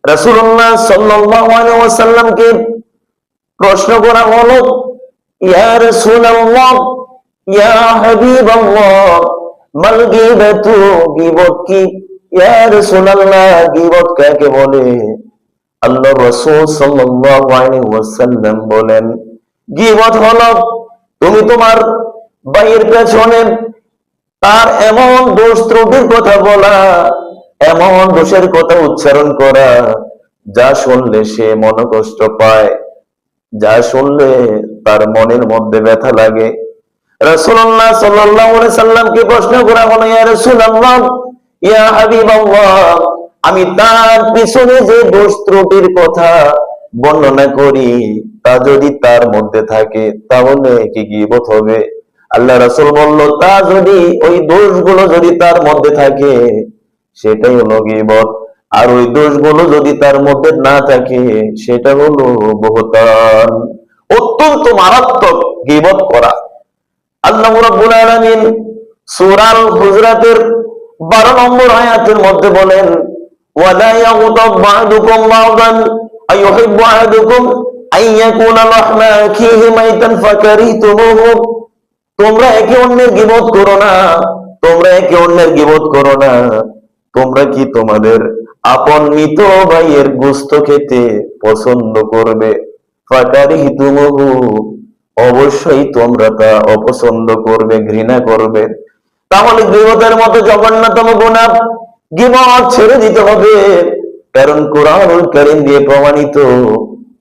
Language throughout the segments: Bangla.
রাসূলুল্লাহ সাল্লাল্লাহু আলাইহি ওয়াসাল্লামকে প্রশ্ন করা হলো, ইয়া রাসূলুল্লাহ, ইয়া হাবিবাল্লাহ, মাল গীবাতু, গীবত কি? ইয়া রাসূলুল্লাহ, গীবত কাকে বলে? আল্লাহর রাসূল সাল্লাল্লাহু আলাইহি ওয়াসাল্লাম বলেন, গীবত হলো তুমি তোমার ভাইয়ের পেছনে তার এমন দোষ ত্রুটির কথা বলা, এমন দোষের কথা উচ্চারণ করা, যা শুনলে সে মনোকষ্ট পায়, যা শুনলে তার মনের মধ্যে ব্যথা লাগে। রাসূলুল্লাহ সাল্লাল্লাহু আলাইহি সাল্লামকে প্রশ্ন করা হলো, ইয়া রাসূলুল্লাহ, ইয়া হাবিবাল্লাহ, আমি তার পিছনে যে দোষ ত্রুটির কথা বর্ণনা করি তা যদি তার মধ্যে থাকে তাহলে কি গীবত হবে? আল্লাহ রাসূল বলল, তা যদি ওই দোষগুলো যদি তার মধ্যে থাকে সেটাই হলো গীবত, আর ওই দোষগুলো যদি তার মধ্যে না থাকে সেটা হলো বহতান। অত্যন্ত মারাত্মক গীবত করা। আল্লাহ রাব্বুল আলামিন সূরা আল হুজরাতের 12 নম্বর আয়াতের মধ্যে বলেন, ওয়ালা ইয়াগতাব বা'দুকুম বা'দান আইয়ুহিব্বু আহাদুকুম আইয়াকুনা লাহমা আখিহি মাইতান ফাকারিহতুমুহু। তোমরা একে অন্যের গীবত করো না, তোমরা একে অন্যের গীবত করো না। তোমরা কি তোমাদের আপন মৃত ভাইয়ের গোশত খেতে পছন্দ করবে? ফাকারিহতুমুহু, অবশ্যই তোমরা তা অপছন্দ করবে, ঘৃণা করবে। তাহলে গীবতের মতো জঘন্যতম গুনাহ গীবত ছেড়ে দিতে হবে, কারণ কুরআনুল কারীম দিয়ে প্রমাণিত।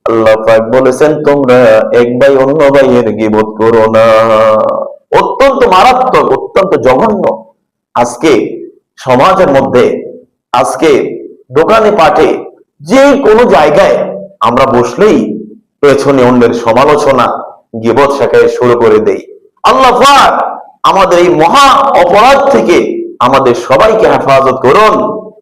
আল্লাহ পাক বলেছেন, তোমরা এক ভাই অন্য ভাইয়ের গীবত করো না। অত্যন্ত মারাত্মক, অত্যন্ত জঘন্য। আজকে সমাজের মধ্যে, আজকে দোকানে পাটে, যে কোনো জায়গায় আমরা বসলেই পেছনে অন্যের সমালোচনা, গীবত শেখায় শুরু করে দেই। আল্লাহ পাক আমাদের এই মহা অপরাধ থেকে আমাদের সবাইকে হেফাজত করুন।